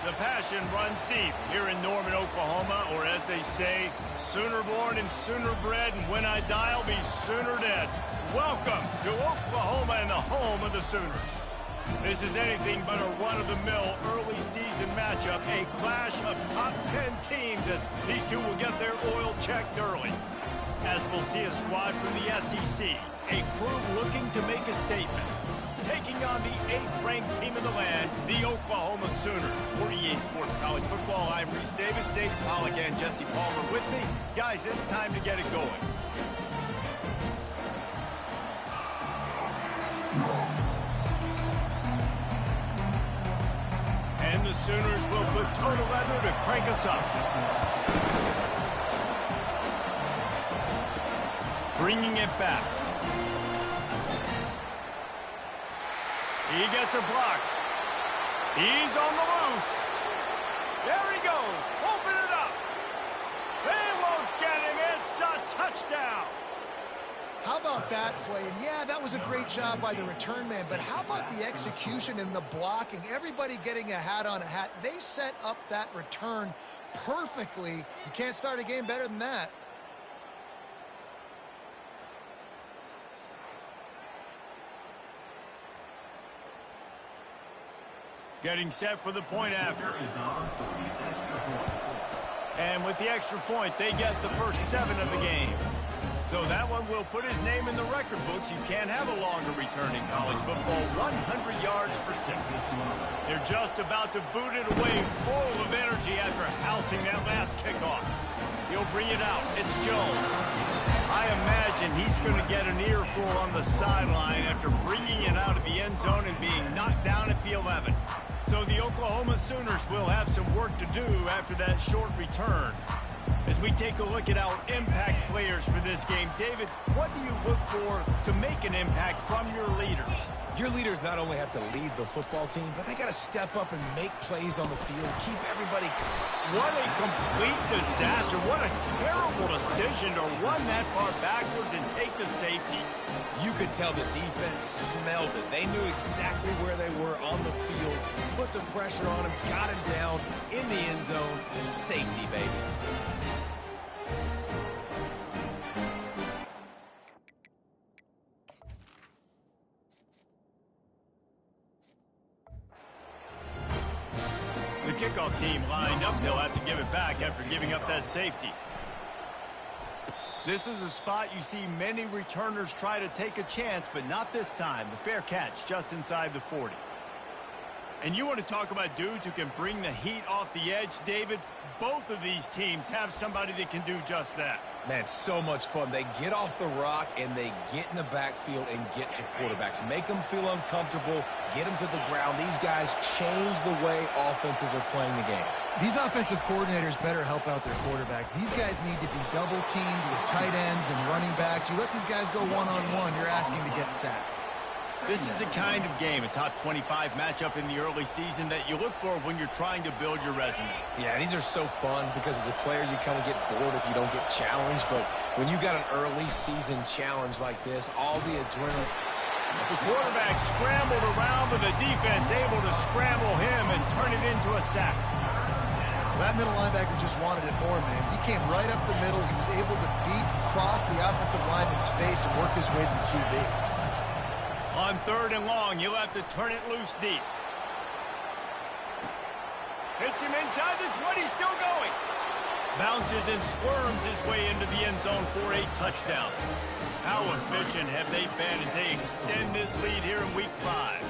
The passion runs deep here in Norman, Oklahoma, or as they say, sooner born and sooner bred, and when I die, I'll be sooner dead. Welcome to Oklahoma and the home of the Sooners. This is anything but a run-of-the-mill early season matchup, a clash of top 10 teams as these two will get their oil checked early. As we'll see a squad from the SEC, a crew looking to make a statement, taking on the 8th-ranked team in the land, the Oklahoma Sooners. For EA Sports College Football, I'm Reese Davis, Dave Pollock, and Jesse Palmer with me. Guys, it's time to get it going. And the Sooners will put total leather to crank us up. Bringing it back. He gets a block. He's on the loose. There he goes. Open it up. They won't get him. It's a touchdown. How about that play? And yeah, that was a great job by the return man, but how about the execution and the blocking? Everybody getting a hat on a hat. They set up that return perfectly. You can't start a game better than that. Getting set for the point after. And with the extra point, they get the first 7 of the game. So that one will put his name in the record books. You can't have a longer return in college football. 100 yards for 6. They're just about to boot it away, full of energy after housing that last kickoff. He'll bring it out. It's Jones. I imagine he's going to get an earful on the sideline after bringing it out of the end zone and being knocked down at the 11. So the Oklahoma Sooners will have some work to do after that short return. As we take a look at our impact players for this game, David, what do you look for to make an impact from your leaders? Your leaders not only have to lead the football team, but they got to step up and make plays on the field, keep everybody. What a complete disaster. What a terrible decision to run that far backwards and take the safety. You could tell the defense smelled it. They knew exactly where they were on the field, put the pressure on him, got him down in the end zone. Safety, baby. The kickoff team lined up. They'll have to give it back after giving up that safety. This is a spot you see many returners try to take a chance, but not this time. The fair catch just inside the 40. And you want to talk about dudes who can bring the heat off the edge, David? Both of these teams have somebody that can do just that. Man, so much fun. They get off the rock and they get in the backfield and get to quarterbacks. Make them feel uncomfortable, get them to the ground. These guys change the way offenses are playing the game. These offensive coordinators better help out their quarterback. These guys need to be double-teamed with tight ends and running backs. You let these guys go one-on-one, you're asking to get sacked. This is the kind of game, a top 25 matchup in the early season that you look for when you're trying to build your resume. Yeah, these are so fun because as a player, you kind of get bored if you don't get challenged. But when you got an early season challenge like this, all the adrenaline. The quarterback scrambled around, but the defense able to scramble him and turn it into a sack. That middle linebacker just wanted it more, man. He came right up the middle. He was able to cross the offensive lineman's face and work his way to the QB. On 3rd and long, you'll have to turn it loose deep. Hits him inside the 20, still going. Bounces and squirms his way into the end zone for a touchdown. How efficient have they been as they extend this lead here in Week 5?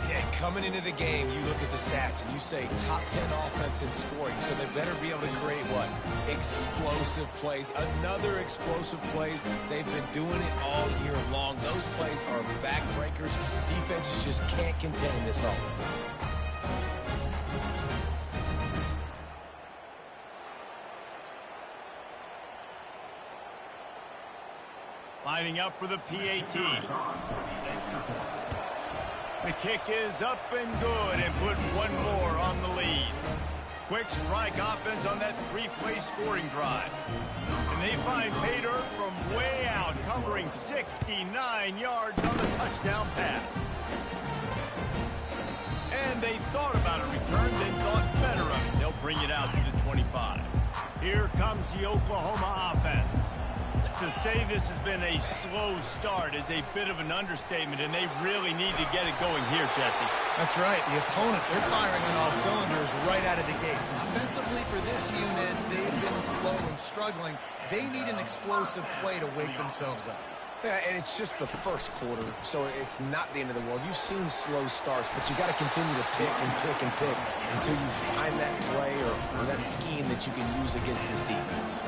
Yeah, coming into the game, you look at the stats and you say top 10 offense in scoring, so they better be able to create what? Explosive plays. Another explosive plays. They've been doing it all year long. Those plays are backbreakers. Defenses just can't contain this offense. Lining up for the PAT. The kick is up and good and put one more on the lead. Quick strike offense on that 3-play scoring drive. And they find pay dirt from way out, covering 69 yards on the touchdown pass. And they thought about a return. turned and thought better of it. They'll bring it out to the 25. Here comes the Oklahoma offense. To say this has been a slow start is a bit of an understatement, and they really need to get it going here, Jesse. That's right. The opponent, they're firing on all cylinders right out of the gate. Offensively for this unit, they've been slow and struggling. They need an explosive play to wake themselves up. Yeah, and it's just the first quarter, so it's not the end of the world. You've seen slow starts, but you got to continue to pick and pick and pick until you find that play or that scheme that you can use against this defense.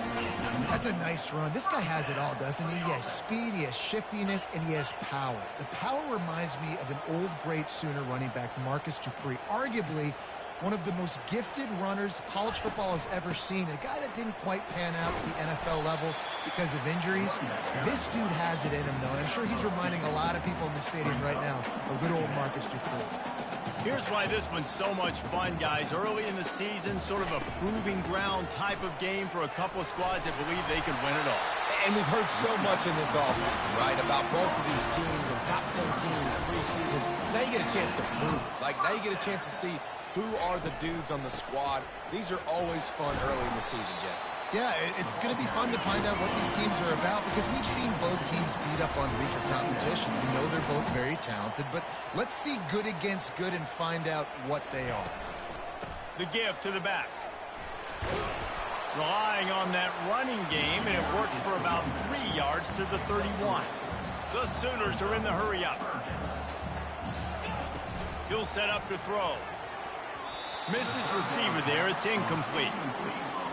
That's a nice run. This guy has it all, doesn't he? He has speed, he has shiftiness, and he has power. The power reminds me of an old great Sooner running back, Marcus Dupree, arguably one of the most gifted runners college football has ever seen. A guy that didn't quite pan out at the NFL level because of injuries. This dude has it in him, though, and I'm sure he's reminding a lot of people in the stadium right now of good old Marcus Dupree. Here's why this one's so much fun, guys. Early in the season, sort of a proving ground type of game for a couple of squads that believe they could win it all. And we've heard so much in this offseason, right, about both of these teams and top 10 teams preseason. Now you get a chance to prove it. Like, now you get a chance to see who are the dudes on the squad. These are always fun early in the season, Jesse. Yeah, it's going to be fun to find out what these teams are about because we've seen both teams beat up on weaker competition. We know they're both very talented, but let's see good against good and find out what they are. The give to the back. Relying on that running game, and it works for about 3 yards to the 31. The Sooners are in the hurry-up. He'll set up to throw. Missed his receiver there. It's incomplete.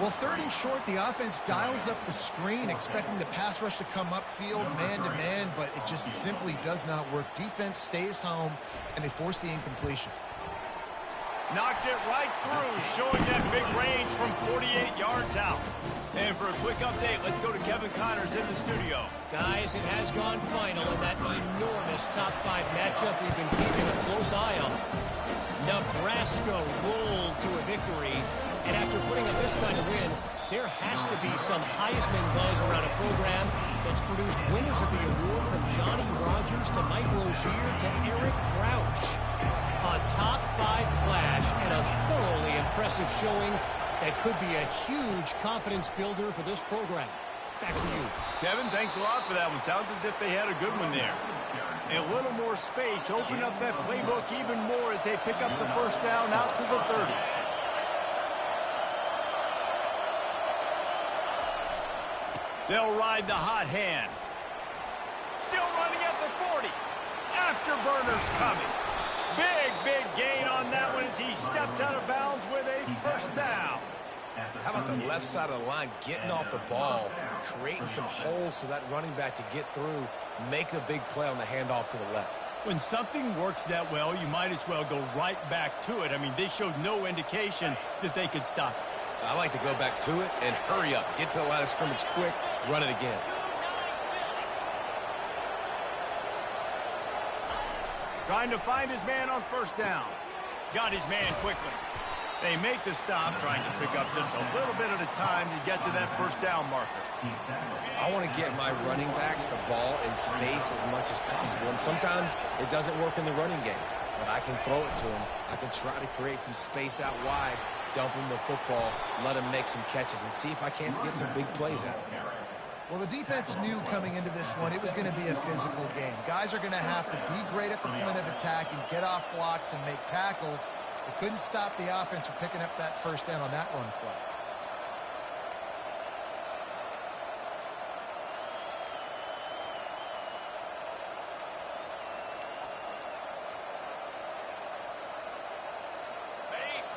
Well, third and short, the offense dials up the screen, expecting the pass rush to come upfield man-to-man, but it just simply does not work. Defense stays home, and they force the incompletion. Knocked it right through, showing that big range from 48 yards out. And for a quick update, let's go to Kevin Connors in the studio. Guys, it has gone final in that enormous top 5 matchup we've been keeping a close eye on. Nebraska rolled to a victory, and after putting up this kind of win, there has to be some Heisman buzz around a program that's produced winners of the award from Johnny Rodgers to Mike Rozier to Eric Crouch. A top 5 clash and a thoroughly impressive showing that could be a huge confidence builder for this program. Back to you. Kevin, thanks a lot for that one. Sounds as if they had a good one there. A little more space, open up that playbook even more as they pick up the first down out to the 30. They'll ride the hot hand. Still running at the 40. Afterburners coming. Big gain on that one as he steps out of bounds with a first down. How about the left side of the line getting off the ball, creating some holes for that running back to get through, make a big play on the handoff to the left. When something works that well, you might as well go right back to it. I mean, they showed no indication that they could stop it. I like to go back to it and hurry up. Get to the line of scrimmage quick, run it again. Trying to find his man on first down. Got his man quickly. They make the stop, trying to pick up just a little bit at a time to get to that first down marker. I want to get my running backs the ball in space as much as possible, and sometimes it doesn't work in the running game. But I can throw it to him. I can try to create some space out wide, dump him the football, let him make some catches, and see if I can't get some big plays out of him. Well, the defense knew coming into this one it was going to be a physical game. Guys are going to have to be great at the point of attack and get off blocks and make tackles. They couldn't stop the offense from picking up that first down on that run play.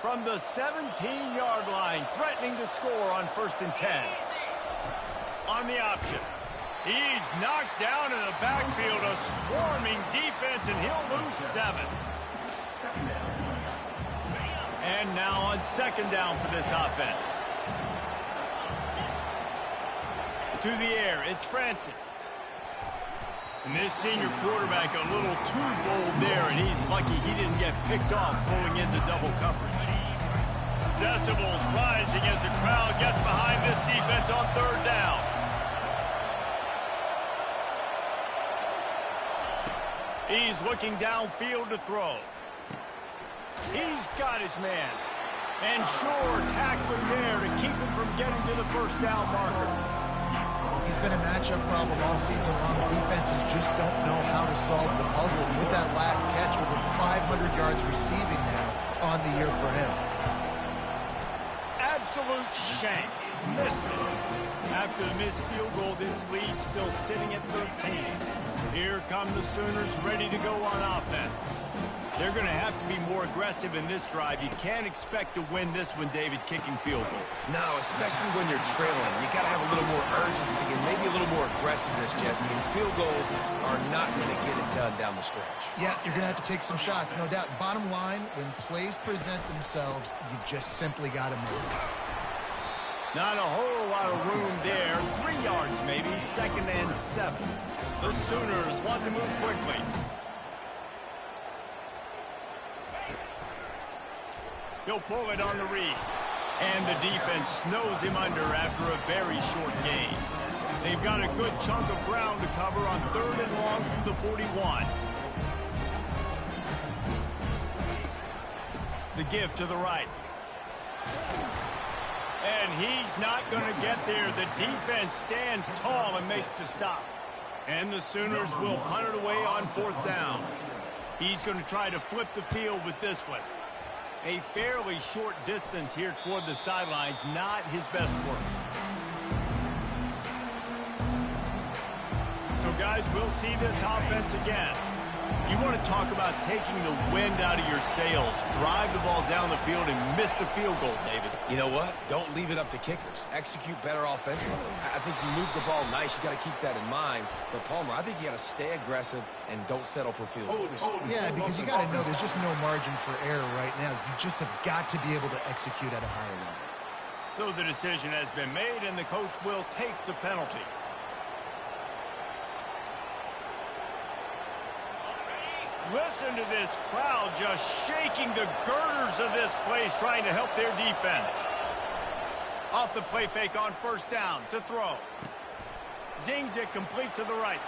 From the 17-yard line, threatening to score on 1st and 10. On the option. He's knocked down in the backfield, a swarming defense, and he'll lose 7. And now on 2nd down for this offense. To the air, it's Francis. And this senior quarterback a little too bold there, and he's lucky he didn't get picked off throwing into double coverage. Decibels rising as the crowd gets behind this defense on 3rd down. He's looking downfield to throw. He's got his man. And sure, tackling there to keep him from getting to the first down marker. He's been a matchup problem all season long. Defenses just don't know how to solve the puzzle. And with that last catch, over 500 yards receiving now on the year for him. Absolute shank. Missed it. After the missed field goal, this lead still sitting at 13. Here come the Sooners ready to go on offense. They're going to have to be more aggressive in this drive. You can't expect to win this one, David, kicking field goals. No, especially when you're trailing. You got to have a little more urgency and maybe a little more aggressiveness, Jesse. And field goals are not going to get it done down the stretch. Yeah, you're going to have to take some shots, no doubt. Bottom line, when plays present themselves, you've just simply got to move. Not a whole lot of room there. 3 yards maybe, 2nd and 7. The Sooners want to move quickly. He'll pull it on the read. And the defense snows him under after a very short gain. They've got a good chunk of ground to cover on 3rd and long from the 41. The give to the right. And he's not going to get there. The defense stands tall and makes the stop. And the Sooners will punt it away on 4th down. He's going to try to flip the field with this one. A fairly short distance here toward the sidelines, not his best work. So, guys, we'll see this offense again. You want to talk about taking the wind out of your sails. Drive the ball down the field and miss the field goal, David. You know what? Don't leave it up to kickers. Execute better offensively. I think you move the ball nice. You got to keep that in mind. But, Palmer, I think you got to stay aggressive and don't settle for field goals. Yeah, because you got to know there's just no margin for error right now. You just have got to be able to execute at a higher level. So the decision has been made, and the coach will take the penalty. Listen to this crowd just shaking the girders of this place, trying to help their defense. Off the play fake on 1st down to throw. Zings it complete to the right.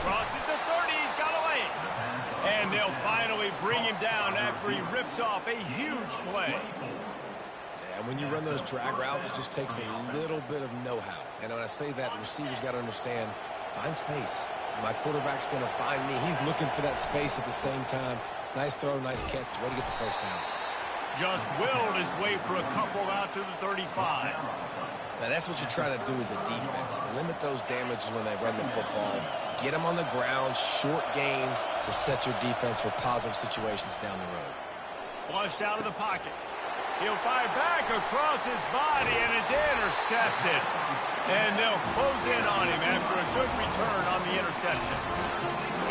Crosses the 30, he's got away. And they'll finally bring him down after he rips off a huge play. Yeah, when you run those drag routes, it just takes a little bit of know-how. And when I say that, the receivers got to understand, find space. My quarterback's going to find me. He's looking for that space at the same time. Nice throw, nice catch. Way to get the 1st down. Just willed his way for a couple out to the 35. Now, that's what you try to do as a defense. Limit those damages when they run the football. Get them on the ground, short gains to set your defense for positive situations down the road. Flushed out of the pocket. He'll fire back across his body, and it's intercepted. And they'll close in on him after a good return on the interception.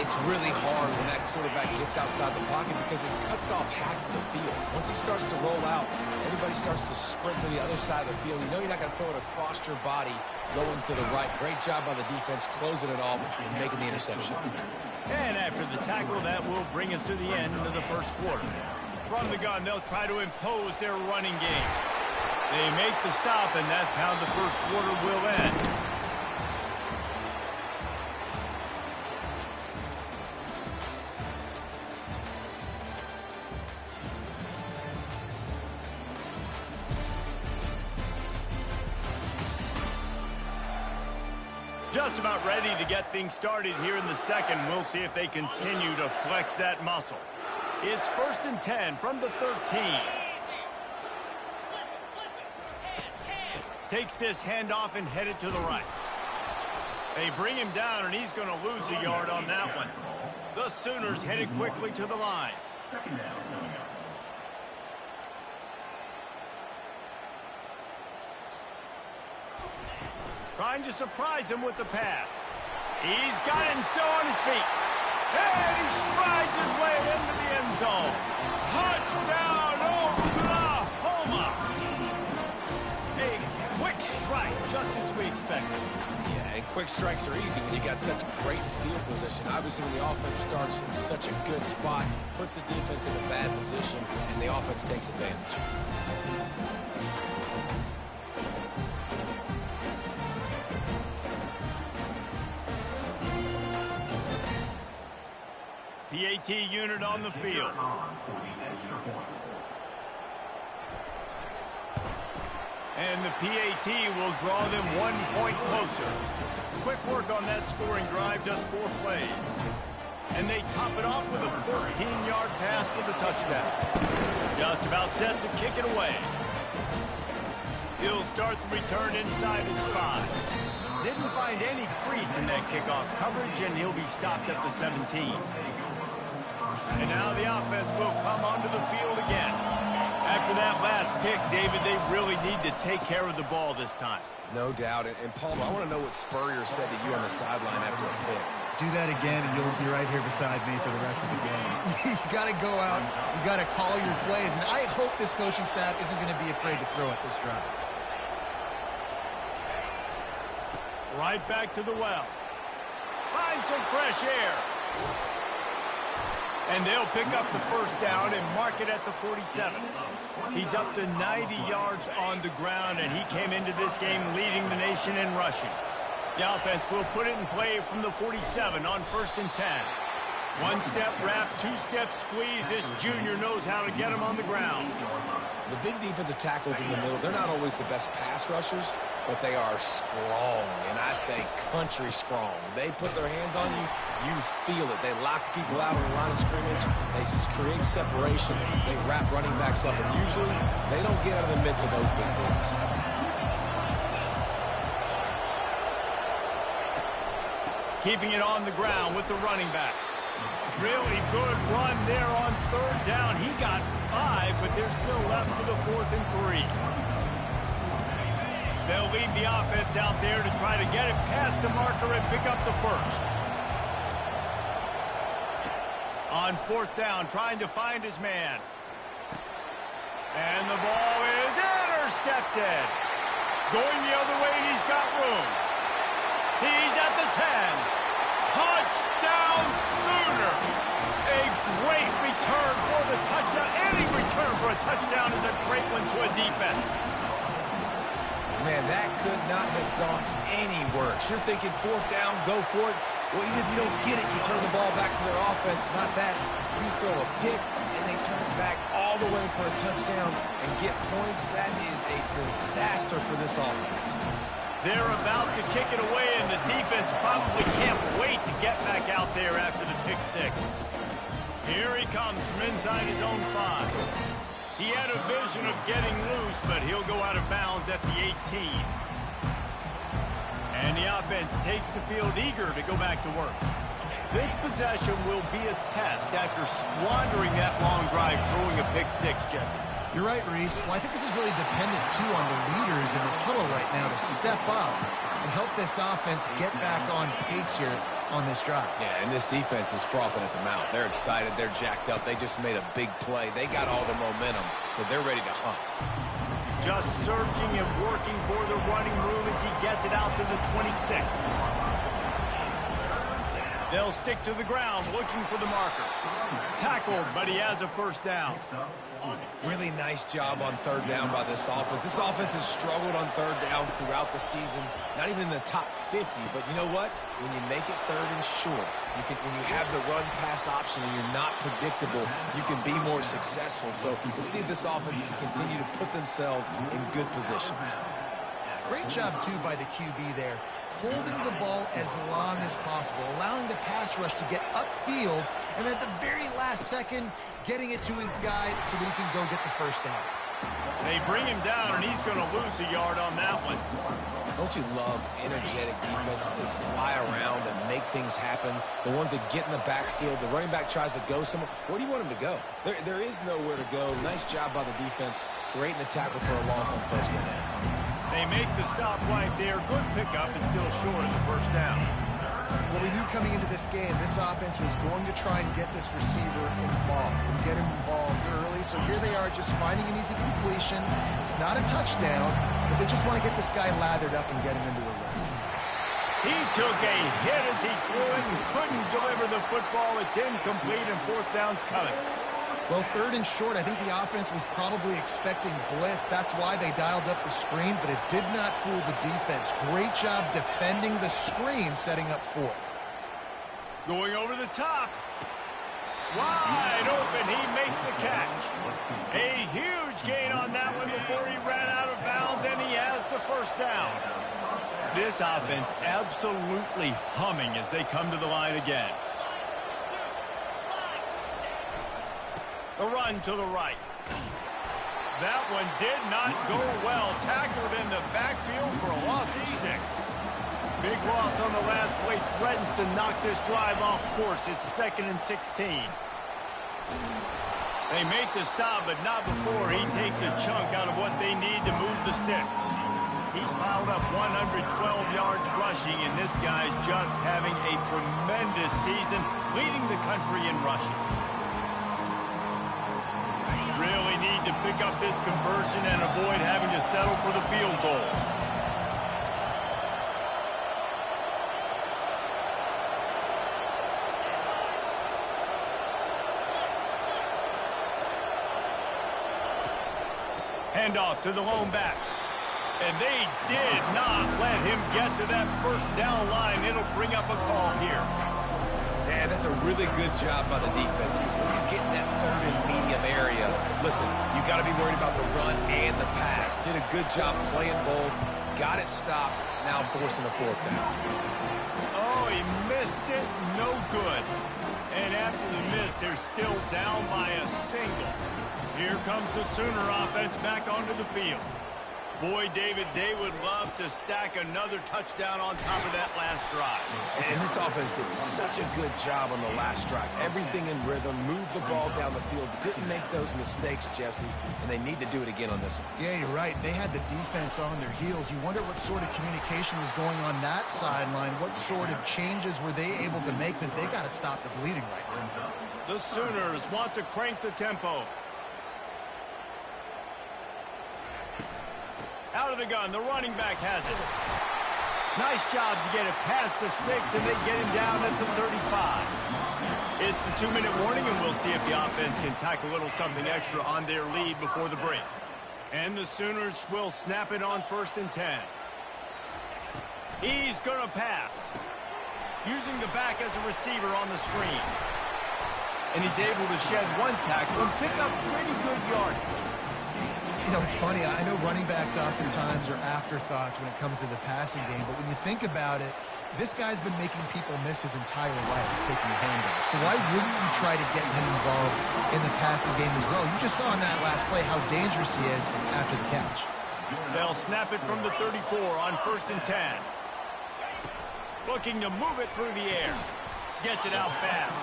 It's really hard when that quarterback gets outside the pocket because it cuts off half of the field. Once he starts to roll out, everybody starts to sprint to the other side of the field. You know you're not going to throw it across your body going to the right. Great job by the defense closing it off and making the interception. And after the tackle, that will bring us to the end of the 1st quarter. From the gun, they'll try to impose their running game. They make the stop, and that's how the 1st quarter will end. Just about ready to get things started here in the 2nd. We'll see if they continue to flex that muscle. It's 1st and 10 from the 13. Takes this handoff and headed to the right. They bring him down, and he's going to lose a yard on that one. The Sooners headed quickly to the line. Trying to surprise him with the pass. He's got him still on his feet. And he strides his way into the end zone. Touchdown, Oklahoma! A quick strike, just as we expected. Yeah, and quick strikes are easy when you got such great field position. Obviously, when the offense starts in such a good spot, puts the defense in a bad position, and the offense takes advantage. PAT unit on the field. And the PAT will draw them 1 point closer. Quick work on that scoring drive, just 4 plays. And they top it off with a 14-yard pass for the touchdown. Just about set to kick it away. He'll start the return inside his 5. Didn't find any crease in that kickoff coverage, and he'll be stopped at the 17. And now the offense will come onto the field again. After that last pick, David, they really need to take care of the ball this time. No doubt. And Paul, I want to know what Spurrier said to you on the sideline after a pick. Do that again, and you'll be right here beside me for the rest of the game. You got to go out. You got to call your plays. And I hope this coaching staff isn't going to be afraid to throw at this drive. Right back to the well. Find some fresh air. And they'll pick up the first down and mark it at the 47. He's up to 90 yards on the ground, and he came into this game leading the nation in rushing. The offense will put it in play from the 47 on 1st and 10. 1-step wrap, 2-step squeeze. This junior knows how to get him on the ground. The big defensive tackles in the middle, they're not always the best pass rushers, but they are strong, and I say country strong. They put their hands on you, you feel it. They lock people out on the line of scrimmage. They create separation. They wrap running backs up, and usually they don't get out of the midst of those big boys. Keeping it on the ground with the running back. Really good run there on 3rd down. He got 5, but they're still left with a 4th and 3. They'll lead the offense out there to try to get it past the marker and pick up the first. On 4th down, trying to find his man. And the ball is intercepted. Going the other way, and he's got room. He's at the 10. Touchdown Sooners! A great return for the touchdown. Any return for a touchdown is a great one to a defense. Man, that could not have gone any worse. You're thinking 4th down, go for it. Well, even if you don't get it, you turn the ball back to their offense. Not that. You throw a pick, and they turn it back all the way for a touchdown and get points. That is a disaster for this offense. They're about to kick it away, and the defense probably can't wait to get back out there after the pick 6. Here he comes from inside his own 5. He had a vision of getting loose, but he'll go out of bounds at the 18. And the offense takes the field eager to go back to work. This possession will be a test after squandering that long drive throwing a pick 6, Jesse. You're right, Reese. Well, I think this is really dependent, too, on the leaders in this huddle right now to step up and help this offense get back on pace here on this drive. Yeah, and this defense is frothing at the mouth. They're excited. They're jacked up. They just made a big play. They got all the momentum, so they're ready to hunt. Just searching and working for the running room as he gets it out to the 26. They'll stick to the ground looking for the marker. Tackled, but he has a first down. Really nice job on 3rd down by this offense. This offense has struggled on 3rd downs throughout the season. Not even in the top 50, but you know what? When you make it 3rd and short, when you have the run-pass option and you're not predictable, you can be more successful. So let's see if this offense can continue to put themselves in good positions. Great job, too, by the QB there. Holding the ball as long as possible, allowing the pass rush to get upfield, and at the very last second, getting it to his guy so that he can go get the first down. They bring him down, and he's going to lose a yard on that one. Don't you love energetic defenses that fly around and make things happen? The ones that get in the backfield, the running back tries to go somewhere. Where do you want him to go? There is nowhere to go. Nice job by the defense, creating the tackle for a loss on 1st down. They make the stop right there. Good pickup. It's still short of the first down. Well, we knew coming into this game, this offense was going to try and get this receiver involved and get him involved early. So here they are just finding an easy completion. It's not a touchdown, but they just want to get this guy lathered up and get him into a run. He took a hit as he threw it and couldn't deliver the football. It's incomplete, and 4th down's coming. Well, 3rd and short, I think the offense was probably expecting blitz. That's why they dialed up the screen, but it did not fool the defense. Great job defending the screen, setting up 4th. Going over the top. Wide open, he makes the catch. A huge gain on that one before he ran out of bounds, and he has the first down. This offense absolutely humming as they come to the line again. The run to the right. That one did not go well. Tackled in the backfield for a loss of 6. Big loss on the last play, threatens to knock this drive off course. It's 2nd and 16. They make the stop, but not before he takes a chunk out of what they need to move the sticks. He's piled up 112 yards rushing, and this guy's just having a tremendous season, leading the country in rushing. Really need to pick up this conversion and avoid having to settle for the field goal. Handoff to the lone back. And they did not let him get to that first down line. It'll bring up a call here. Man, that's a really good job by the defense, because when you get in that 3rd and medium area, listen, you got to be worried about the run and the pass. Did a good job playing both, got it stopped, now forcing a 4th down. Oh, he missed it, no good. And after the miss, they're still down by a single. Here comes the Sooner offense back onto the field. Boy, David, they would love to stack another touchdown on top of that last drive. And this offense did such a good job on the last drive. Everything in rhythm, moved the ball down the field, didn't make those mistakes, Jesse, and they need to do it again on this one. Yeah, you're right. They had the defense on their heels. You wonder what sort of communication was going on that sideline. What sort of changes were they able to make, because they got to stop the bleeding right now. The Sooners want to crank the tempo. Out of the gun, the running back has it. Nice job to get it past the sticks, and they get him down at the 35. It's the 2-minute warning, and we'll see if the offense can tack a little something extra on their lead before the break. And the Sooners will snap it on 1st and 10. He's going to pass. Using the back as a receiver on the screen. And he's able to shed 1 tackle and pick up pretty good yardage. You know, it's funny. I know running backs oftentimes are afterthoughts when it comes to the passing game, but when you think about it, this guy's been making people miss his entire life taking handoffs. So why wouldn't you try to get him involved in the passing game as well? You just saw in that last play how dangerous he is after the catch. They'll snap it from the 34 on 1st and 10. Looking to move it through the air. Gets it out fast.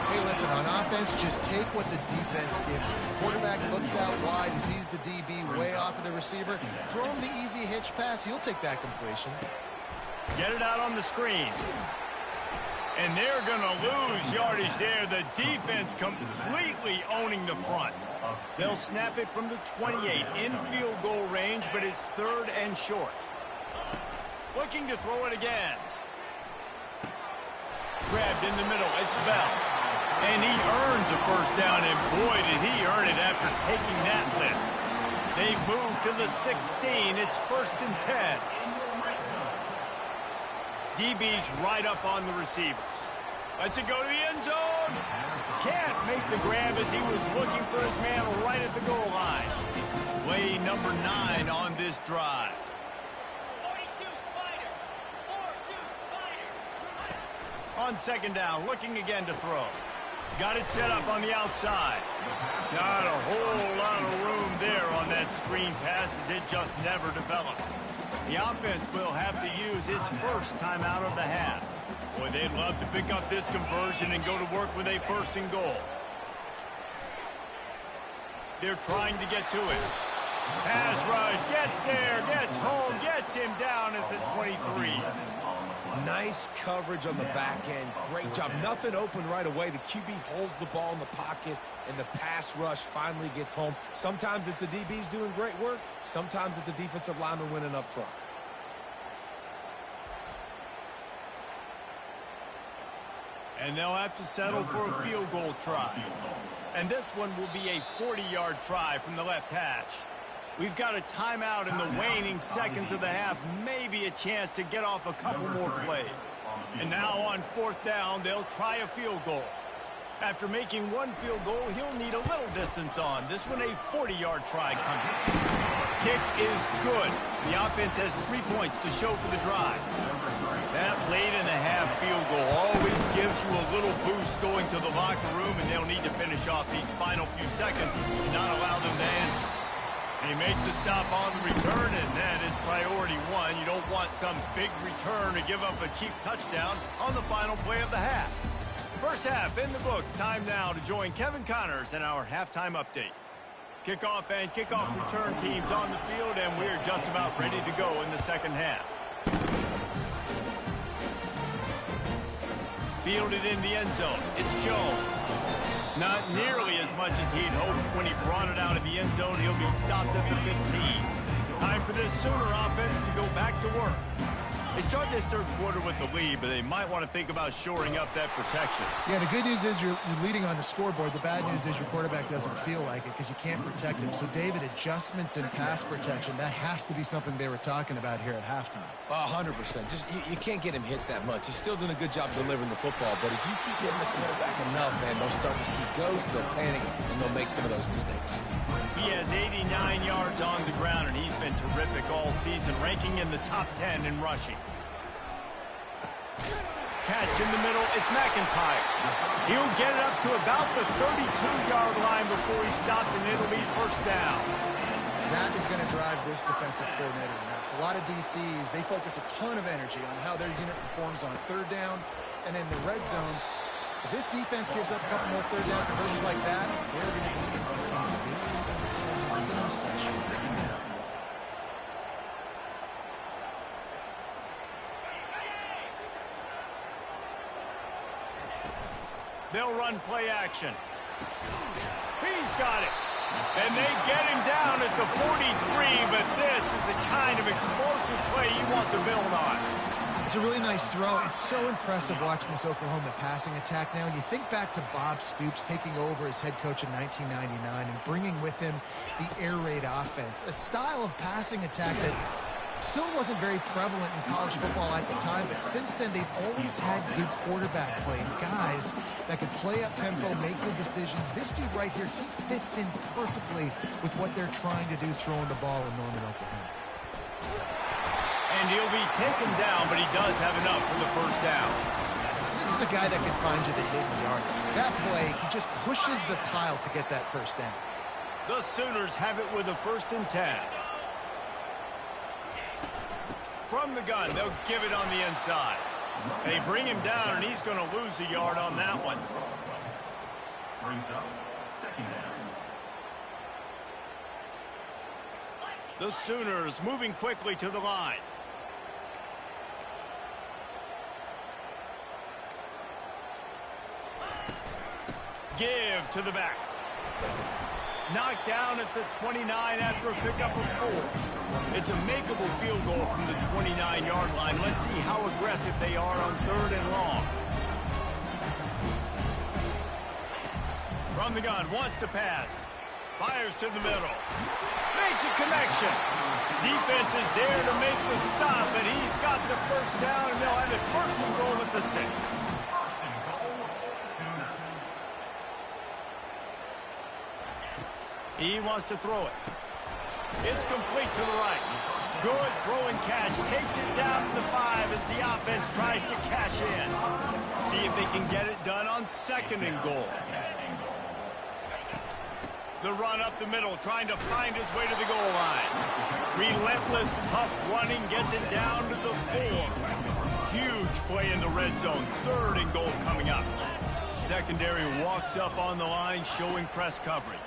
Hey, listen, on offense, just take what the defense gives you. The quarterback looks out wide, he sees the DB way off of the receiver. Throw him the easy hitch pass, he'll take that completion. Get it out on the screen. And they're going to lose yardage there. The defense completely owning the front. They'll snap it from the 28 in field goal range, but it's 3rd and short. Looking to throw it again. Grabbed in the middle, it's Bell. And he earns a first down, and boy, did he earn it after taking that lift. They move to the 16, it's 1st and 10. DB's right up on the receivers. Lets it go to the end zone. Can't make the grab as he was looking for his man right at the goal line. Play number 9 on this drive. On 2nd down, looking again to throw. Got it set up on the outside. Not a whole lot of room there on that screen pass as it just never developed. The offense will have to use its first timeout of the half. Boy, they'd love to pick up this conversion and go to work with a 1st and goal. They're trying to get to it. Pass rush, gets there, gets home, gets him down at the 23. Nice coverage on the back end. Great job. Nothing open right away. The QB holds the ball in the pocket, and the pass rush finally gets home. Sometimes it's the DBs doing great work. Sometimes it's the defensive lineman winning up front. And they'll have to settle for a field goal try. And this one will be a 40-yard try from the left hash. We've got a timeout in the waning seconds of the half. Maybe a chance to get off a couple more plays. And now on 4th down, they'll try a field goal. After making one field goal, he'll need a little distance on. This one a 40-yard try coming. Kick is good. The offense has 3 points to show for the drive. That late-in-the-half field goal always gives you a little boost going to the locker room, and they'll need to finish off these final few seconds and not allow them to answer. They make the stop on the return, and that is priority one. You don't want some big return to give up a cheap touchdown on the final play of the half. First half in the books. Time now to join Kevin Connors in our halftime update. Kickoff and kickoff return teams on the field, and we're just about ready to go in the second half. Fielded in the end zone. It's Jones. Not nearly as much as he'd hoped when he brought it out of the end zone. He'll be stopped at the 15. Time for this Sooner offense to go back to work. They start this third quarter with the lead, but they might want to think about shoring up that protection. Yeah, the good news is you're leading on the scoreboard. The bad news is your quarterback doesn't feel like it because you can't protect him. So, David, adjustments in pass protection, that has to be something they were talking about here at halftime. 100%. Just you can't get him hit that much. He's still doing a good job delivering the football, but if you keep hitting the quarterback enough, man, they'll start to see ghosts, they'll panic, and they'll make some of those mistakes. He has 89 yards on the ground, and he's been terrific all season, ranking in the top 10 in rushing. Catch in the middle, it's McIntyre. He'll get it up to about the 32-yard line before he's stopped, and it'll be first down. That is going to drive this defensive coordinator nuts. A lot of DCs, they focus a ton of energy on how their unit performs on third down and in the red zone. If this defense gives up a couple more third down conversions like that, they're going to be in for a very pleasant session. They'll run play action. He's got it. And they get him down at the 43, but this is the kind of explosive play you want to build on. It's a really nice throw. It's so impressive watching this Oklahoma passing attack now. You think back to Bob Stoops taking over as head coach in 1999 and bringing with him the air raid offense, a style of passing attack that still wasn't very prevalent in college football at the time, but since then they've always had good quarterback play and guys that could play up tempo, make good decisions. This dude right here, he fits in perfectly with what they're trying to do throwing the ball in Norman, Oklahoma. And he'll be taken down, but he does have enough for the first down. This is a guy that can find you the hidden yardage. That play, he just pushes the pile to get that first down. The Sooners have it with a 1st and 10. From the gun, they'll give it on the inside. They bring him down, and he's going to lose a yard on that one. Brings up 2nd down. The Sooners moving quickly to the line. Give to the back. Knocked down at the 29 after a pickup of 4. It's a makeable field goal from the 29-yard line. Let's see how aggressive they are on 3rd and long. From the gun, wants to pass. Fires to the middle. Makes a connection. Defense is there to make the stop, and he's got the first down, and they'll have it 1st and goal at the 6. He wants to throw it. It's complete to the right. Good throw and catch. Takes it down to the 5 as the offense tries to cash in. See if they can get it done on 2nd and goal. The run up the middle, trying to find his way to the goal line. Relentless, tough running, gets it down to the 4. Huge play in the red zone. 3rd and goal coming up. Secondary walks up on the line, showing press coverage.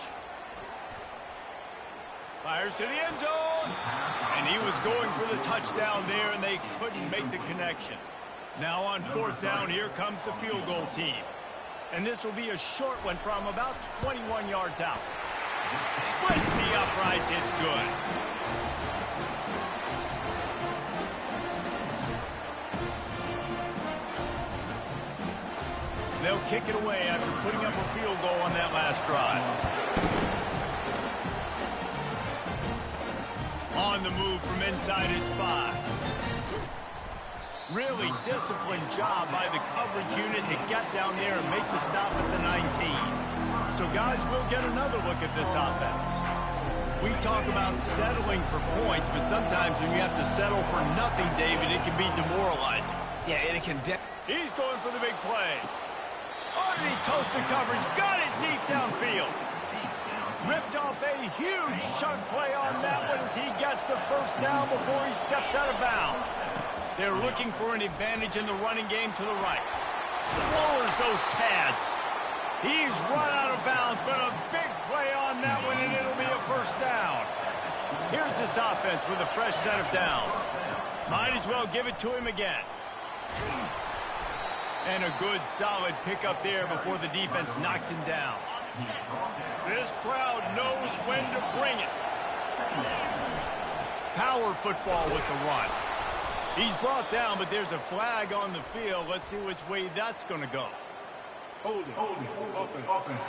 Fires to the end zone. And he was going for the touchdown there, and they couldn't make the connection. Now on 4th down, here comes the field goal team. And this will be a short one from about 21 yards out. Splits the uprights. It's good. They'll kick it away after putting up a field goal on that last drive. On the move from inside his 5. Really disciplined job by the coverage unit to get down there and make the stop at the 19. So, guys, we'll get another look at this offense. We talk about settling for points, but sometimes when you have to settle for nothing, David, it can be demoralizing. Yeah, and it can... He's going for the big play. Underneath toasted coverage, got it deep downfield. Ripped off a huge chunk play on that one as he gets the first down before he steps out of bounds. They're looking for an advantage in the running game to the right. Lowers those pads. He's run out of bounds, but a big play on that one, and it'll be a first down. Here's this offense with a fresh set of downs. Might as well give it to him again. And a good, solid pickup there before the defense knocks him down. This crowd knows when to bring it. Power football with the run. He's brought down, but there's a flag on the field. Let's see which way that's going to go. Holding. Offense.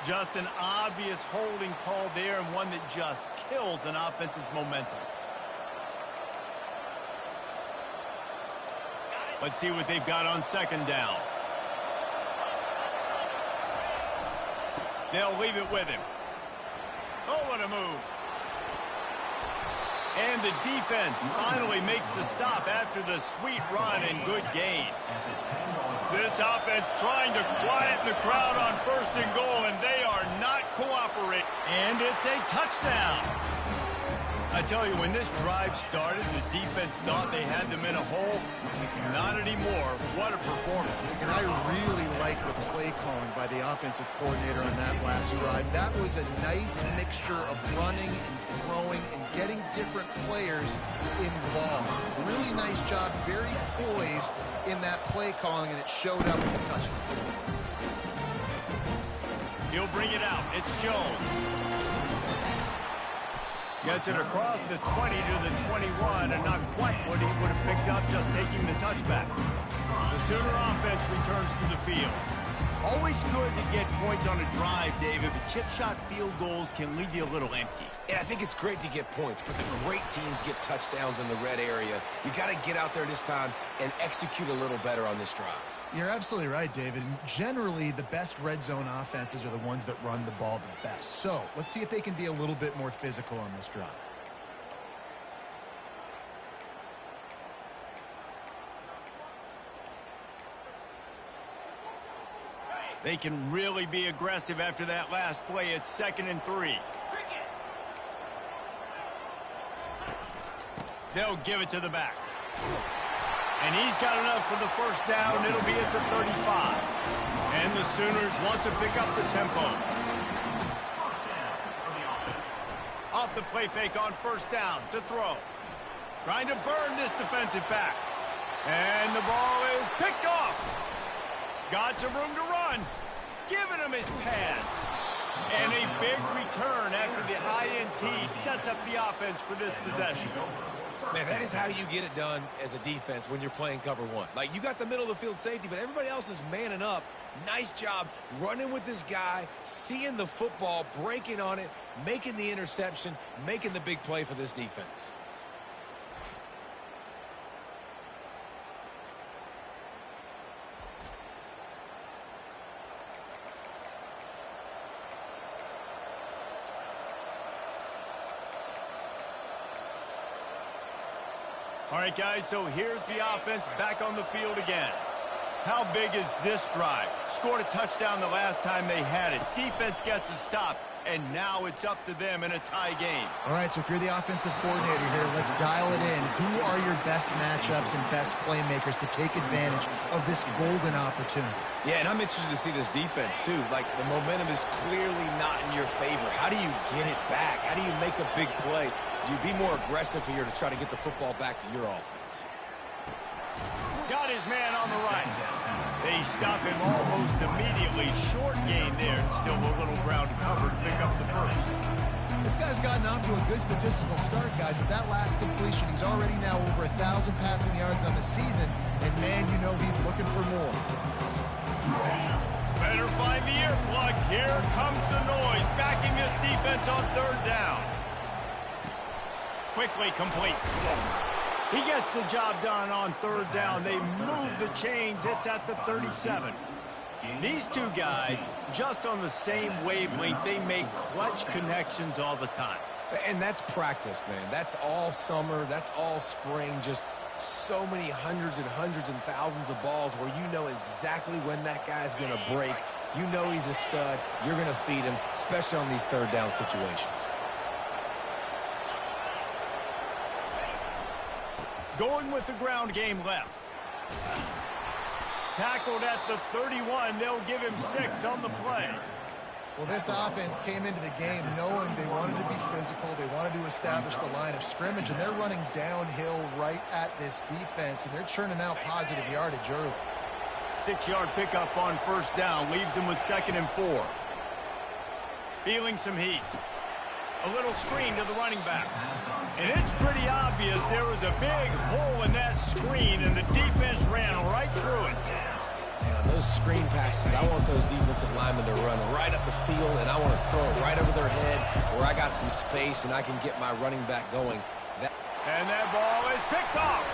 Just an obvious holding call there, and one that just kills an offense's momentum. Let's see what they've got on second down. They'll leave it with him. Oh, what a move. And the defense finally makes the stop after the sweet run and good gain. This offense trying to quieten the crowd on first and goal, and they are not cooperating. And it's a touchdown. I tell you, when this drive started, the defense thought they had them in a hole. Not anymore. What a performance. And I really like the play calling by the offensive coordinator on that last drive. That was a nice mixture of running and throwing and getting different players involved. Really nice job, very poised in that play calling, and it showed up in the touchdown. He'll bring it out. It's Jones. Gets it across the 20 to the 21, and not quite what he would have picked up just taking the touchback. The Sooner offense returns to the field. Always good to get points on a drive, David, but chip shot field goals can leave you a little empty. And I think it's great to get points, but the great teams get touchdowns in the red area. You got to get out there this time and execute a little better on this drive. You're absolutely right, David. And generally, the best red zone offenses are the ones that run the ball the best. So let's see if they can be a little bit more physical on this drive. They can really be aggressive after that last play. It's 2nd and 3. They'll give it to the back. And he's got enough for the first down. It'll be at the 35. And the Sooners want to pick up the tempo. Off the play fake on first down to throw. Trying to burn this defensive back. And the ball is picked off. Got some room to run. Giving him his pads. And a big return after the INT sets up the offense for this possession. Man, that is how you get it done as a defense when you're playing cover one. Like, you got the middle of the field safety, but everybody else is manning up. Nice job running with this guy, seeing the football, breaking on it, making the interception, making the big play for this defense. All right, guys, so here's the offense back on the field again. How big is this drive? Scored a touchdown the last time they had it. Defense gets a stop, and now it's up to them in a tie game. All right, so if you're the offensive coordinator here, let's dial it in. Who are your best matchups and best playmakers to take advantage of this golden opportunity? Yeah, and I'm interested to see this defense, too. Like, the momentum is clearly not in your favor. How do you get it back? How do you make a big play? Do you be more aggressive here to try to get the football back to your offense? Got his man on the right. They stop him almost immediately. Short gain there, and still a little ground to cover to pick up the first. This guy's gotten off to a good statistical start, guys, but that last completion, he's already now over 1,000 passing yards on the season, and man, you know he's looking for more. Better find the earplugs. Here comes the noise, backing this defense on third down. Quickly complete. He gets the job done on third down. They move the chains. It's at the 37. These two guys, just on the same wavelength, they make clutch connections all the time. And that's practice, man. That's all summer. That's all spring. Just so many hundreds and thousands of balls where you know exactly when that guy's going to break. You know he's a stud. You're going to feed him, especially on these third down situations. Going with the ground game left. Tackled at the 31. They'll give him 6 on the play. Well, this offense came into the game knowing they wanted to be physical. They wanted to establish the line of scrimmage, and they're running downhill right at this defense, and they're churning out positive yardage early. 6-yard pickup on first down. Leaves them with 2nd and 4. Feeling some heat. A little screen to the running back. And it's pretty obvious there was a big hole in that screen, and the defense ran right through it. And on those screen passes, I want those defensive linemen to run right up the field, and I want to throw it right over their head where I got some space and I can get my running back going. And that ball is picked off.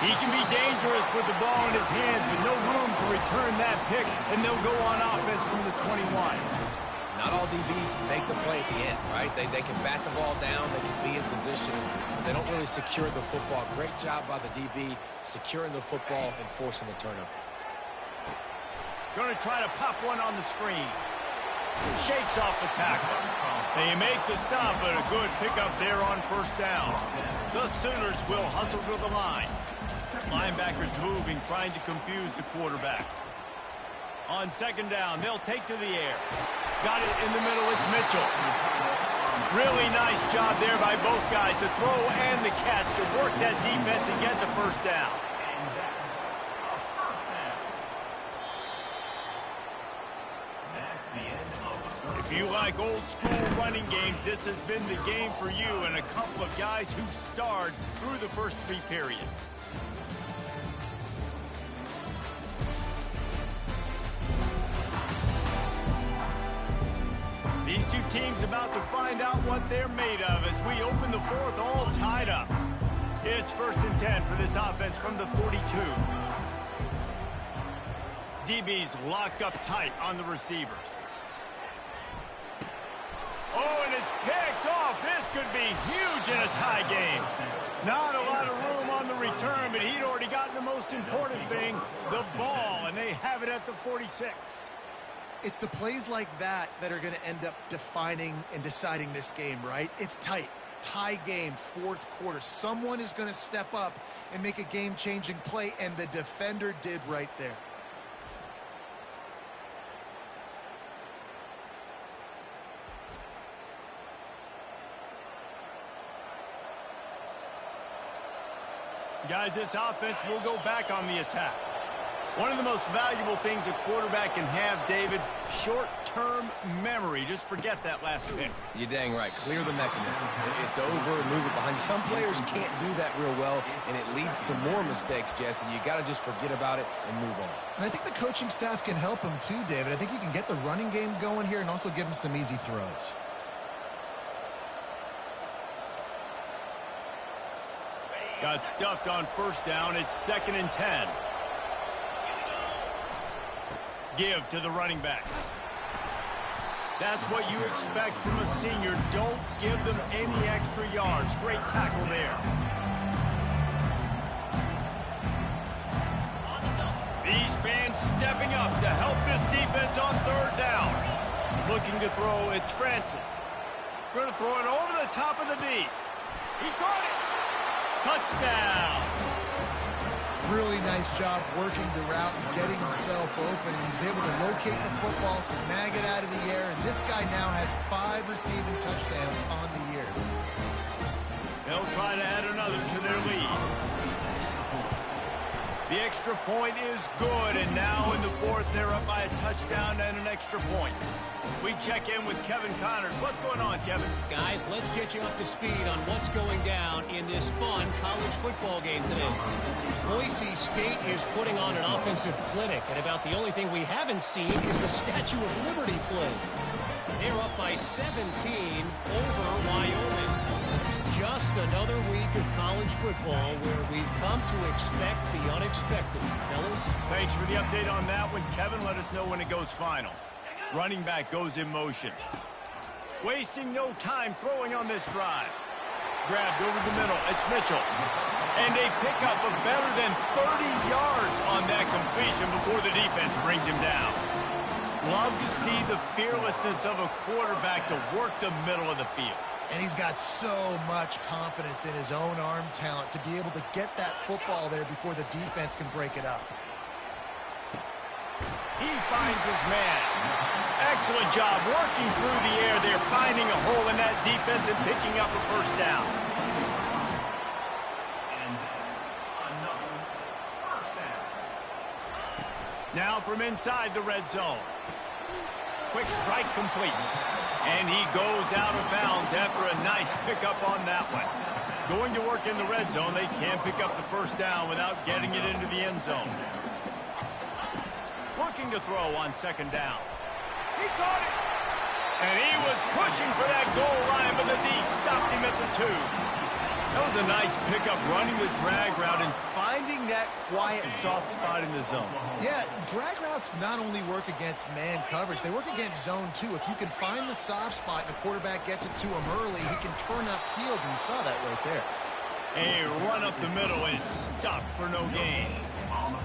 He can be dangerous with the ball in his hands, but no room to return that pick, and they'll go on offense from the 21. Not all DBs make the play at the end, right? They can bat the ball down, they can be in position, but they don't really secure the football. Great job by the DB securing the football and forcing the turnover. Going to try to pop one on the screen. Shakes off the tackle. They make the stop, but a good pickup there on first down. The Sooners will hustle to the line. Linebackers moving, trying to confuse the quarterback. On 2nd down, they'll take to the air. Got it in the middle, it's Mitchell. Really nice job there by both guys to throw and the catch to work that defense and get the first down. If you like old school running games, this has been the game for you, and a couple of guys who starred through the first 3 periods. These two teams about to find out what they're made of as we open the 4th all tied up. It's 1st and 10 for this offense from the 42. DB's locked up tight on the receivers. Oh, and it's picked off. This could be huge in a tie game. Not a lot of room on the return, but he'd already gotten the most important thing, the ball, and they have it at the 46. It's the plays like that that are going to end up defining and deciding this game, right? It's tight. Tie game, 4th quarter. Someone is going to step up and make a game-changing play, and the defender did right there. Guys, this offense will go back on the attack. One of the most valuable things a quarterback can have, David, short-term memory. Just forget that last pick. You're dang right. Clear the mechanism. It's over, move it behind you. Some players can't do that real well, and it leads to more mistakes, Jesse. You got to just forget about it and move on. And I think the coaching staff can help him too, David. I think you can get the running game going here and also give him some easy throws. Got stuffed on first down. It's 2nd and 10. Give to the running back. That's what you expect from a senior. Don't give them any extra yards. Great tackle there. These fans stepping up to help this defense on 3rd down. Looking to throw, it's Francis. Going to throw it over the top of the D. He caught it. Touchdown. Really nice job working the route and getting himself open. He was able to locate the football, snag it out of the air, and this guy now has 5 receiving touchdowns on the year. They'll try to add another to their lead. The extra point is good, and now in the 4th, they're up by a touchdown and an extra point. We check in with Kevin Connors. What's going on, Kevin? Guys, let's get you up to speed on what's going down in this fun college football game today. Boise State is putting on an offensive clinic, and about the only thing we haven't seen is the Statue of Liberty play. They're up by 17 over Wyoming. Just another week of college football where we've come to expect the unexpected. Fellas? Thanks for the update on that one, Kevin. Let us know when it goes final. Running back goes in motion. Wasting no time throwing on this drive. Grabbed over the middle. It's Mitchell. And a pickup of better than 30 yards on that completion before the defense brings him down. Love to see the fearlessness of a quarterback to work the middle of the field. And he's got so much confidence in his own arm talent to be able to get that football there before the defense can break it up. He finds his man. Excellent job working through the air there, finding a hole in that defense and picking up a first down. Now from inside the red zone. Quick strike complete. And he goes out of bounds after a nice pickup on that one. Going to work in the red zone, they can't pick up the first down without getting it into the end zone. Working to throw on second down. He caught it! And he was pushing for that goal line, but the D stopped him at the 2. That was a nice pickup, running the drag route and finding that quiet, soft spot in the zone. Yeah, drag routes not only work against man coverage, they work against zone too. If you can find the soft spot and the quarterback gets it to him early, he can turn upfield, and you saw that right there. A run up the middle is stopped for no gain.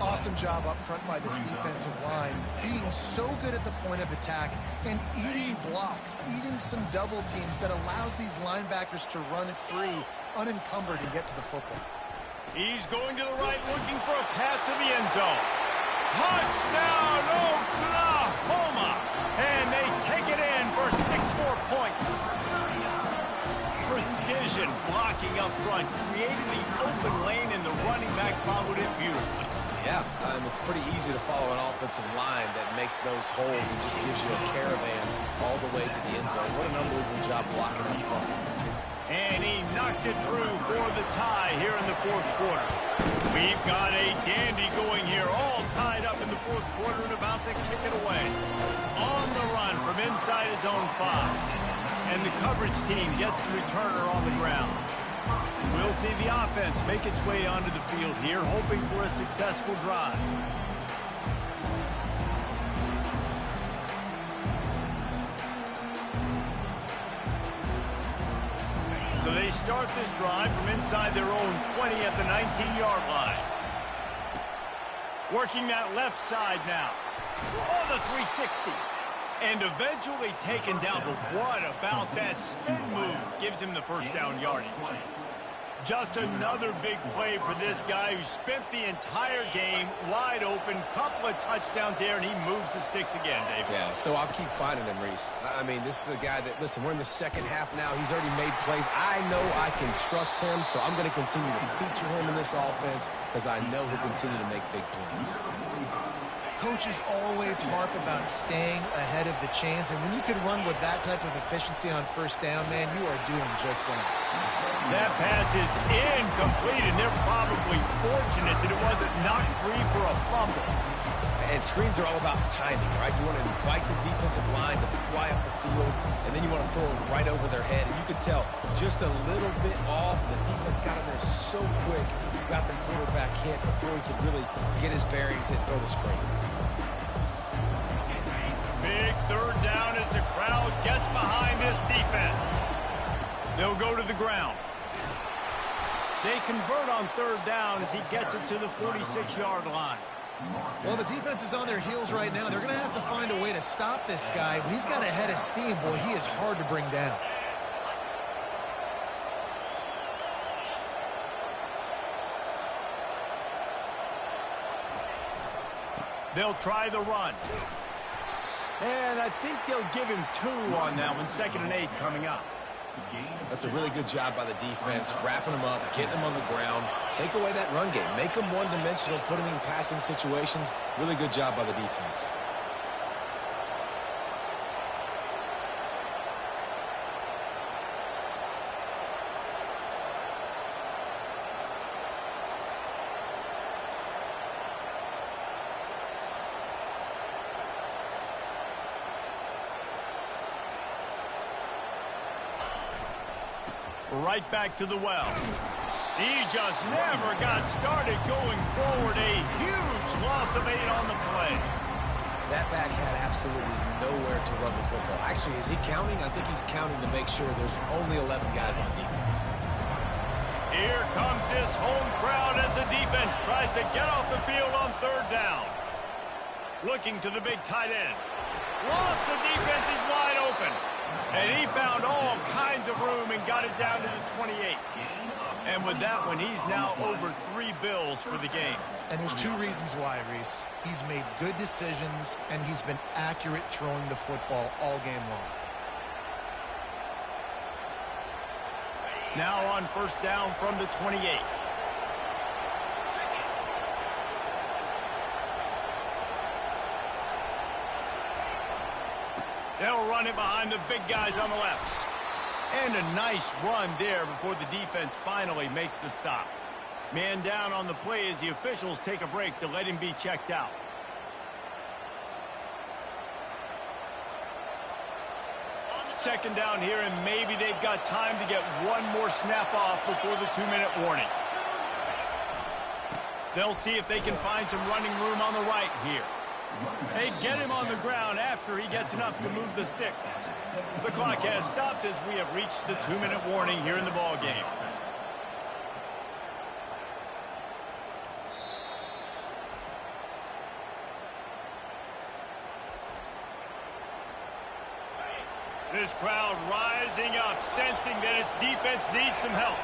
Awesome job up front by this defensive line, being so good at the point of attack and eating blocks, eating some double teams that allows these linebackers to run free, unencumbered, and get to the football. He's going to the right, looking for a path to the end zone. Touchdown, Oklahoma! And they take it in for 6 more points. Precision blocking up front, creating the open lane, and the running back followed it beautifully. Yeah, it's pretty easy to follow an offensive line that makes those holes and just gives you a caravan all the way to the end zone. What an unbelievable job blocking up front. And he knocks it through for the tie here in the fourth quarter. We've got a dandy going here, all tied up in the fourth quarter and about to kick it away. On the run from inside his own 5. And the coverage team gets the returner on the ground. We'll see the offense make its way onto the field here, hoping for a successful drive. So they start this drive from inside their own 20 at the 19-yard line. Working that left side now. On the 360. And eventually taken down. But what about that spin move? Gives him the first down yardage. Just another big play for this guy who spent the entire game wide open. Couple of touchdowns there, and he moves the sticks again, Dave. Yeah, so I'll keep finding him, Reese. I mean, this is a guy that, listen, we're in the second half now. He's already made plays. I know I can trust him, so I'm going to continue to feature him in this offense because I know he'll continue to make big plays. Coaches always harp about staying ahead of the chains, and when you can run with that type of efficiency on first down, man, you are doing just that. That pass is incomplete, and they're probably fortunate that it wasn't knocked free for a fumble. And screens are all about timing, right? You want to invite the defensive line to fly up the field, and then you want to throw it right over their head. And you could tell just a little bit off, and the defense got in there so quick, got the quarterback hit before he could really get his bearings and throw the screen. Big third down as the crowd gets behind this defense. They'll go to the ground. They convert on third down as he gets it to the 46-yard line. Well, the defense is on their heels right now. They're going to have to find a way to stop this guy. When he's got a head of steam, boy, he is hard to bring down. They'll try the run. And I think they'll give him 2 on that one. 2nd and 8 coming up. That's a really good job by the defense, wrapping them up, getting them on the ground. Take away that run game. Make them one-dimensional, put them in passing situations. Really good job by the defense. right back to the well. He just never got started going forward. A huge loss of 8 on the play. That back had absolutely nowhere to run the football. Actually, is he counting? I think he's counting to make sure there's only 11 guys on defense. Here comes this home crowd as the defense tries to get off the field on 3rd down. Looking to the big tight end. Lost the defense, is wide open. And he found all kinds of room and got it down to the 28. And with that one, he's now over 3 bills for the game. And there's 2 reasons why, Reese. He's made good decisions, and he's been accurate throwing the football all game long. Now on 1st down from the 28. They'll run it behind the big guys on the left. And a nice run there before the defense finally makes the stop. Man down on the play as the officials take a break to let him be checked out. Second down here, and maybe they've got time to get one more snap off before the 2-minute warning. They'll see if they can find some running room on the right here. They get him on the ground after he gets enough to move the sticks. The clock has stopped as we have reached the 2-minute warning here in the ball game. This crowd rising up, sensing that its defense needs some help.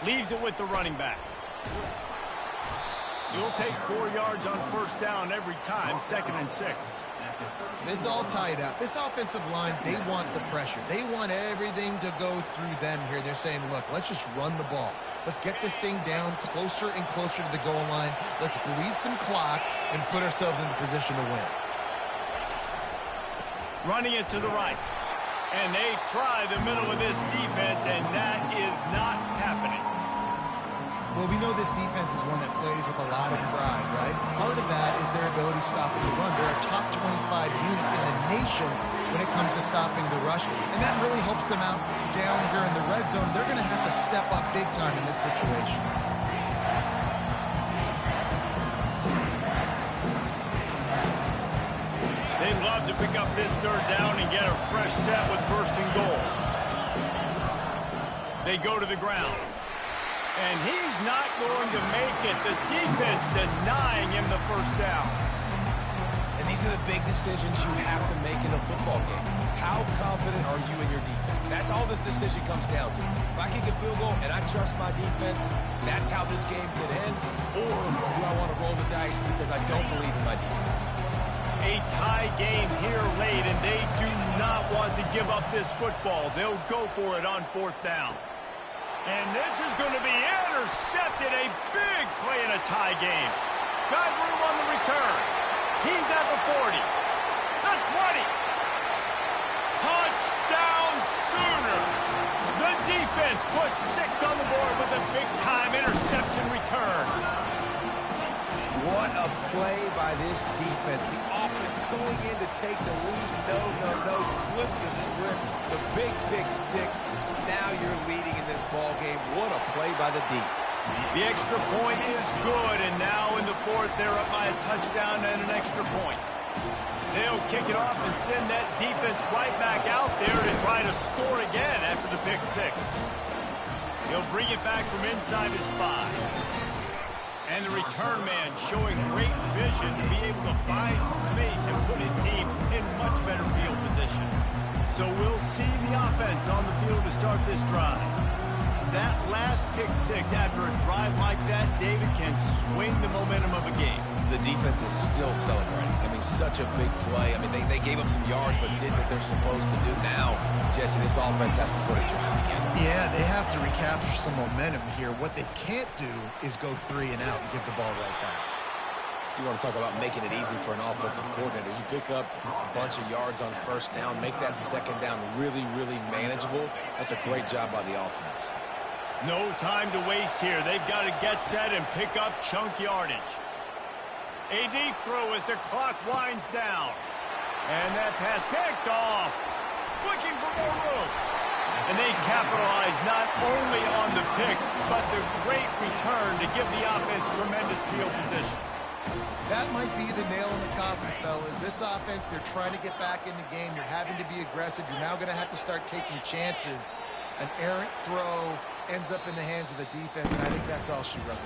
Leaves it with the running back. You'll take 4 yards on 1st down every time, 2nd and 6. It's all tied up. This offensive line, they want the pressure. They want everything to go through them here. They're saying, look, let's just run the ball. Let's get this thing down closer and closer to the goal line. Let's bleed some clock and put ourselves into position to win. Running it to the right. And they try the middle of this defense, and that is not happening. Well, we know this defense is one that plays with a lot of pride, right? Part of that is their ability to stop the run. They're a top 25 unit in the nation when it comes to stopping the rush, and that really helps them out down here in the red zone. They're going to have to step up big time in this situation. They'd love to pick up this 3rd down and get a fresh set with 1st and goal. They go to the ground. And he's not going to make it. The defense denying him the 1st down. And these are the big decisions you have to make in a football game. How confident are you in your defense? That's all this decision comes down to. If I kick a field goal and I trust my defense, that's how this game could end. Or do I want to roll the dice because I don't believe in my defense? A tie game here late, and they do not want to give up this football. They'll go for it on 4th down. And this is going to be intercepted. A big play in a tie game. Got room on the return. He's at the 40. The 20. Touchdown Sooners. The defense puts 6 on the board with a big-time interception return. What a play by this defense. The offense going in to take the lead. No. Flip the script. The big pick 6. Now you're leading in this ball game. What a play by the D. The extra point is good, and now in the 4th, they're up by a touchdown and an extra point. They'll kick it off and send that defense right back out there to try to score again after the pick 6. He'll bring it back from inside his 5. And the return man showing great vision to be able to find some space and put his team in much better field position. So we'll see the offense on the field to start this drive. That last pick 6 after a drive like that, David, can swing the momentum of a game. The defense is still celebrating. I mean, such a big play. I mean, they gave up some yards but did what they're supposed to do. Now, Jesse, this offense has to put a drive together. Yeah, they have to recapture some momentum here. What they can't do is go 3 and out and give the ball right back. You want to talk about making it easy for an offensive coordinator. You pick up a bunch of yards on 1st down, make that 2nd down really, really manageable. That's a great job by the offense. No time to waste here. They've got to get set and pick up chunk yardage. A deep throw as the clock winds down. And that pass picked off. Looking for more room. And they capitalized not only on the pick, but the great return to give the offense tremendous field position. That might be the nail in the coffin, fellas. This offense, they're trying to get back in the game. You're having to be aggressive. You're now going to have to start taking chances. An errant throw ends up in the hands of the defense, and I think that's all she wrote.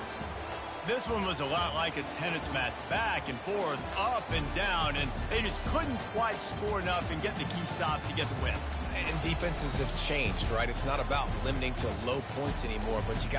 This one was a lot like a tennis match, back and forth, up and down, and they just couldn't quite score enough and get the key stop to get the win. And defenses have changed, right? It's not about limiting to low points anymore, but you got to